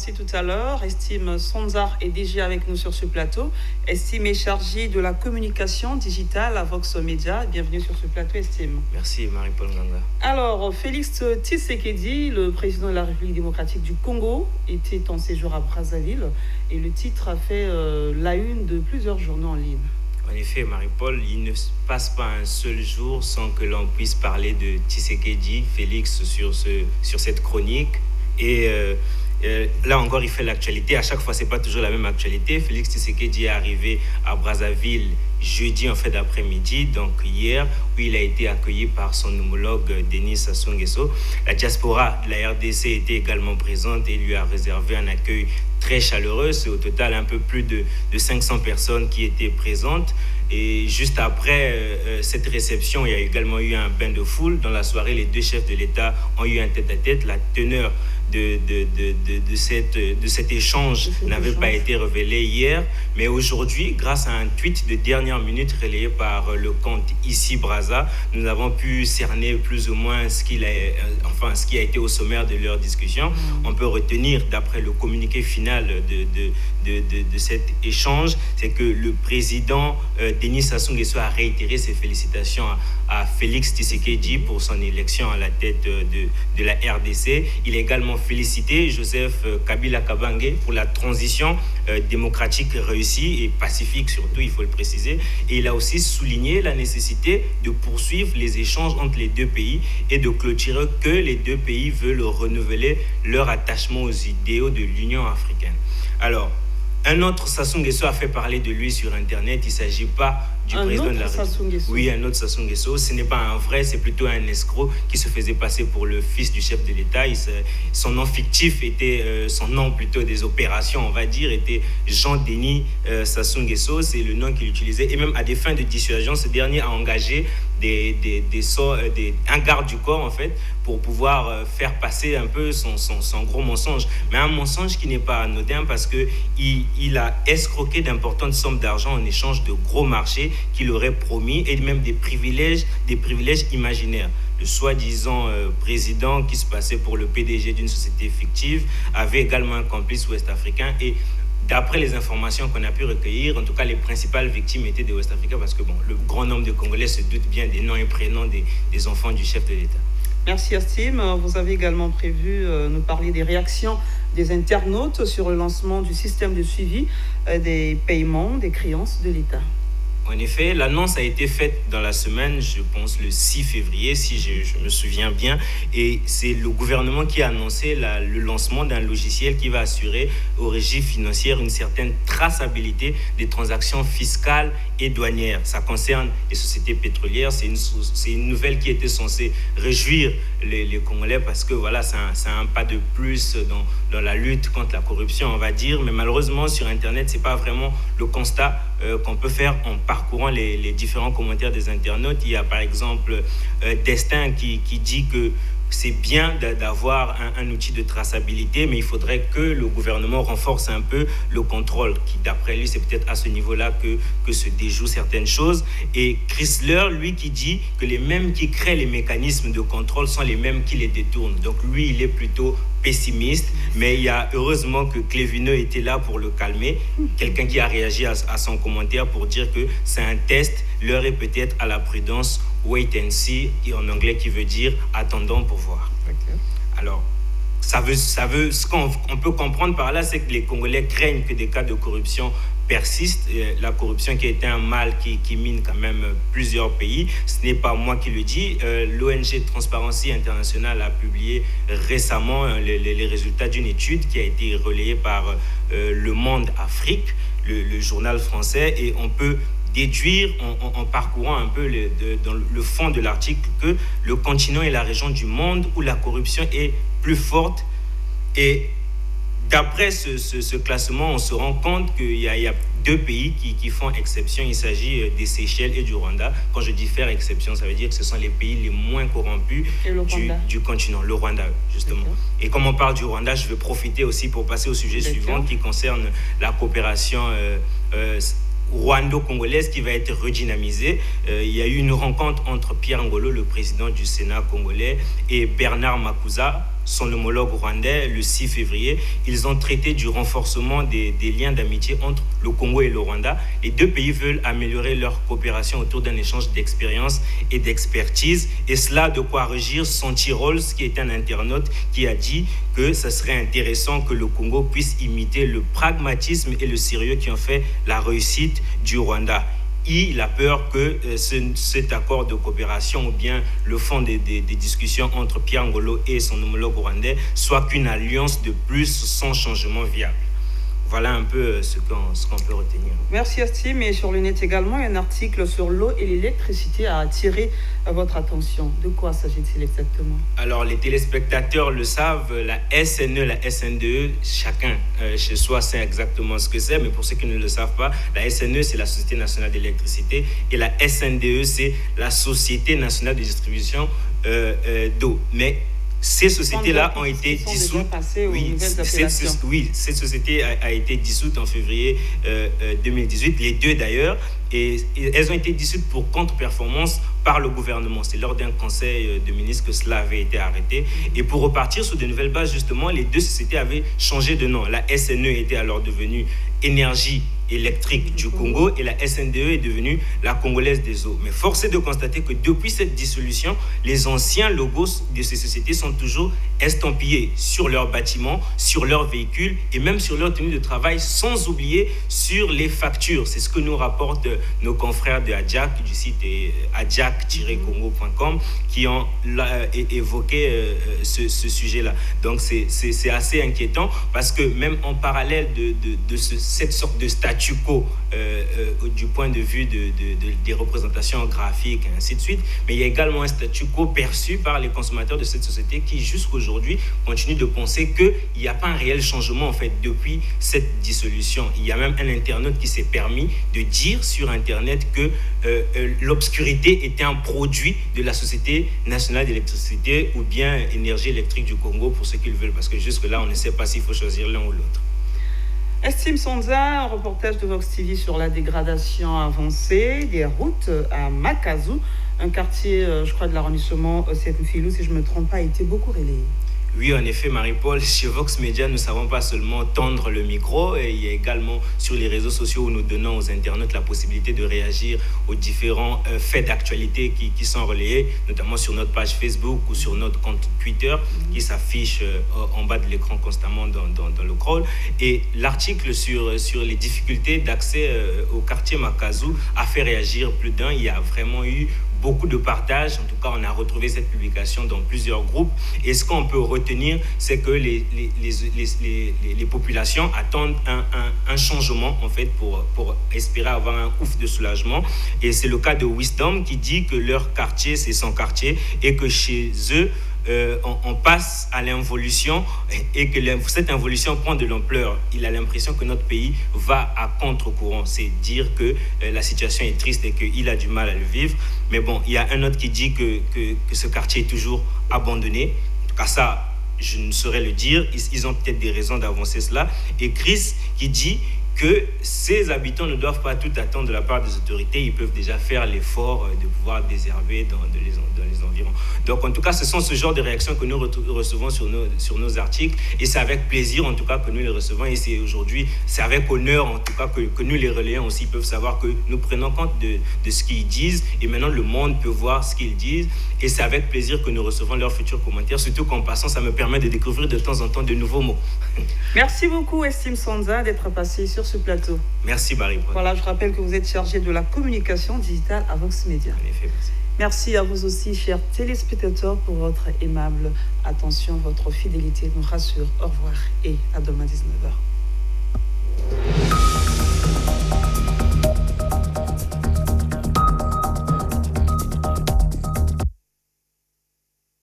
remercié tout à l'heure. Estime Sonzar est déjà avec nous sur ce plateau. Estime est chargée de la communication digitale à Vox Media. Bienvenue sur ce plateau, Estime. Merci, Marie-Paul Nganga. Alors, Félix Tshisekedi, le président de la République démocratique du Congo, était en séjour à Brazzaville et le titre a fait la une de plusieurs journaux en ligne. En effet, Marie-Paul, il ne passe pas un seul jour sans que l'on puisse parler de Tshisekedi, Félix, sur cette chronique. Et là encore, il fait l'actualité. À chaque fois, c'est pas toujours la même actualité. Félix Tshisekedi est arrivé à Brazzaville jeudi en fait d'après-midi, donc hier, où il a été accueilli par son homologue Denis Sassou Nguesso. La diaspora de la RDC était également présente et lui a réservé un accueil très chaleureux. C'est au total un peu plus de 500 personnes qui étaient présentes. Et juste après cette réception, il y a également eu un bain de foule. Dans la soirée, les deux chefs de l'État ont eu un tête-à-tête. La teneur de cet échange n'avait pas été révélée hier. Mais aujourd'hui, grâce à un tweet de dernière minute relayé par le compte Ici Brazza, nous avons pu cerner plus ou moins ce qui a été au sommaire de leur discussion. On peut retenir, d'après le communiqué final de cet échange, c'est que le président Denis Sassou Nguesso a réitéré ses félicitations à Félix Tshisekedi pour son élection à la tête de la RDC. Il a également félicité Joseph Kabila Kabange pour la transition démocratique réussie et pacifique surtout, il faut le préciser. Et il a aussi souligné la nécessité de poursuivre les échanges entre les deux pays et de clôturer que les deux pays veulent renouveler leur attachement aux idéaux de l'Union africaine. Alors, un autre Sassou Nguesso a fait parler de lui sur Internet. Il ne s'agit pas du président de la République. Oui, un autre Sassou Nguesso. Ce n'est pas un vrai, c'est plutôt un escroc qui se faisait passer pour le fils du chef de l'État. Son nom fictif était, son nom plutôt des opérations, on va dire, était Jean-Denis Sassou Nguesso. C'est le nom qu'il utilisait. Et même à des fins de dissuasion, ce dernier a engagé un garde du corps, en fait, pour pouvoir faire passer un peu son gros mensonge. Mais un mensonge qui n'est pas anodin parce qu'il a escroqué d'importantes sommes d'argent en échange de gros marchés qu'il aurait promis et même des privilèges imaginaires. Le soi-disant président qui se passait pour le PDG d'une société fictive avait également un complice ouest-africain et d'après les informations qu'on a pu recueillir, en tout cas, les principales victimes étaient des Ouest-Africains parce que le grand nombre de Congolais se doutent bien des noms et prénoms des enfants du chef de l'État. Merci, Astime. Vous avez également prévu nous parler des réactions des internautes sur le lancement du système de suivi des paiements des créances de l'État. En effet, l'annonce a été faite dans la semaine, je pense le 6 février, si je me souviens bien. Et c'est le gouvernement qui a annoncé le lancement d'un logiciel qui va assurer aux régies financières une certaine traçabilité des transactions fiscales et douanières. Ça concerne les sociétés pétrolières. C'est une nouvelle qui était censée réjouir les Congolais parce que voilà, c'est un pas de plus dans la lutte contre la corruption, on va dire. Mais malheureusement, sur Internet, c'est pas vraiment le constat qu'on peut faire en parcourant les différents commentaires des internautes. Il y a par exemple Destin qui dit que c'est bien d'avoir un outil de traçabilité, mais il faudrait que le gouvernement renforce un peu le contrôle, qui d'après lui, c'est peut-être à ce niveau-là que se déjouent certaines choses. Et Chrysler, lui, qui dit que les mêmes qui créent les mécanismes de contrôle sont les mêmes qui les détournent. Donc lui, il est plutôt pessimiste, mais il y a heureusement que Clévineux était là pour le calmer. Quelqu'un qui a réagi à son commentaire pour dire que c'est un test, l'heure est peut-être à la prudence, wait and see, et en anglais qui veut dire attendons pour voir. Okay. Alors, ce qu'on peut comprendre par là, c'est que les Congolais craignent que des cas de corruption persiste, la corruption qui a été un mal qui mine quand même plusieurs pays. Ce n'est pas moi qui le dis. L'ONG Transparency International a publié récemment les résultats d'une étude qui a été relayée par Le Monde Afrique, le journal français, et on peut déduire en parcourant un peu dans le fond de l'article que le continent est la région du monde où la corruption est plus forte. Et d'après ce classement, on se rend compte qu'il y a deux pays qui font exception. Il s'agit des Seychelles et du Rwanda. Quand je dis faire exception, ça veut dire que ce sont les pays les moins corrompus du continent, le Rwanda, justement. D'accord. Et comme on parle du Rwanda, je vais profiter aussi pour passer au sujet suivant qui concerne la coopération rwando-congolaise qui va être redynamisée. Il y a eu une rencontre entre Pierre Ngolo, le président du Sénat congolais, et Bernard Makuza, son homologue rwandais le 6 février. Ils ont traité du renforcement des liens d'amitié entre le Congo et le Rwanda. Les deux pays veulent améliorer leur coopération autour d'un échange d'expérience et d'expertise. Et cela de quoi régir Santi Rolls, qui est un internaute, qui a dit que ça serait intéressant que le Congo puisse imiter le pragmatisme et le sérieux qui ont fait la réussite du Rwanda. Il a peur que cet accord de coopération ou bien le fond des discussions entre Pierre Ngolo et son homologue rwandais soit qu'une alliance de plus sans changement viable. Voilà un peu ce qu'on peut retenir. Merci Estim. Et sur le net également, un article sur l'eau et l'électricité a attiré votre attention. De quoi s'agit-il exactement? Alors les téléspectateurs le savent, la SNE, la SNDE, chacun chez soi sait exactement ce que c'est, mais pour ceux qui ne le savent pas, la SNE c'est la Société nationale d'électricité et la SNDE c'est la Société nationale de distribution d'eau. Mais ces sociétés-là ont été dissoutes. Cette société a été dissoute en février 2018, les deux d'ailleurs, et elles ont été dissoutes pour contre-performance par le gouvernement. C'est lors d'un conseil de ministres que cela avait été arrêté. Et pour repartir sur de nouvelles bases, justement, les deux sociétés avaient changé de nom. La SNE était alors devenue Énergie électrique du Congo et la SNDE est devenue la Congolaise des eaux. Mais force est de constater que depuis cette dissolution, les anciens logos de ces sociétés sont toujours estampillés sur leurs bâtiments, sur leurs véhicules et même sur leur tenue de travail, sans oublier sur les factures. C'est ce que nous rapportent nos confrères de ADJAC, du site adjac-congo.com, qui ont évoqué ce sujet-là. Donc c'est assez inquiétant parce que même en parallèle de cette sorte de statu quo du point de vue des représentations graphiques et ainsi de suite, mais il y a également un statu quo perçu par les consommateurs de cette société qui jusqu'aujourd'hui continuent de penser qu'il n'y a pas un réel changement en fait depuis cette dissolution. Il y a même un internaute qui s'est permis de dire sur Internet que l'obscurité était un produit de la Société nationale d'électricité ou bien Énergie électrique du Congo pour ceux qui le veulent, parce que jusque-là on ne sait pas s'il faut choisir l'un ou l'autre. Estim Sonza, un reportage de Vox TV sur la dégradation avancée des routes à Makazu, un quartier, je crois, de l'arrondissement Sept-Filou, si je ne me trompe pas, a été beaucoup relayé. Oui, en effet, Marie-Paul, chez Vox Media, nous ne savons pas seulement tendre le micro, et il y a également sur les réseaux sociaux où nous donnons aux internautes la possibilité de réagir aux différents faits d'actualité qui sont relayés, notamment sur notre page Facebook ou sur notre compte Twitter qui s'affiche en bas de l'écran constamment dans le crawl. Et l'article sur les difficultés d'accès au quartier Makazu a fait réagir plus d'un. Il y a vraiment eu beaucoup de partages. En tout cas, on a retrouvé cette publication dans plusieurs groupes. Et ce qu'on peut retenir, c'est que les populations attendent un changement, en fait, pour espérer avoir un ouf de soulagement. Et c'est le cas de Wisdom qui dit que leur quartier, c'est son quartier et que chez eux, on passe à l'involution et que cette involution prend de l'ampleur. Il a l'impression que notre pays va à contre-courant. C'est dire que la situation est triste et qu'il a du mal à le vivre. Mais bon, il y a un autre qui dit que ce quartier est toujours abandonné. En tout cas, ça, je ne saurais le dire. Ils ont peut-être des raisons d'avancer cela. Et Chris qui dit que ces habitants ne doivent pas tout attendre de la part des autorités. Ils peuvent déjà faire l'effort de pouvoir désherber dans les environs. Donc, en tout cas, ce sont ce genre de réactions que nous recevons sur nos articles. Et c'est avec plaisir, en tout cas, que nous les recevons. Et c'est aujourd'hui, c'est avec honneur, en tout cas, que nous les relayons aussi. Ils peuvent savoir que nous prenons compte de ce qu'ils disent. Et maintenant, le monde peut voir ce qu'ils disent. Et c'est avec plaisir que nous recevons leurs futurs commentaires. Surtout qu'en passant, ça me permet de découvrir de temps en temps de nouveaux mots. Merci beaucoup, Estim Sonza, d'être passé sur ce plateau. Merci, Marie. Voilà, je rappelle que vous êtes chargé de la communication digitale à Vox Media. En effet, merci. Merci à vous aussi, chers téléspectateurs, pour votre aimable attention, votre fidélité nous rassure. Au revoir et à demain 19h.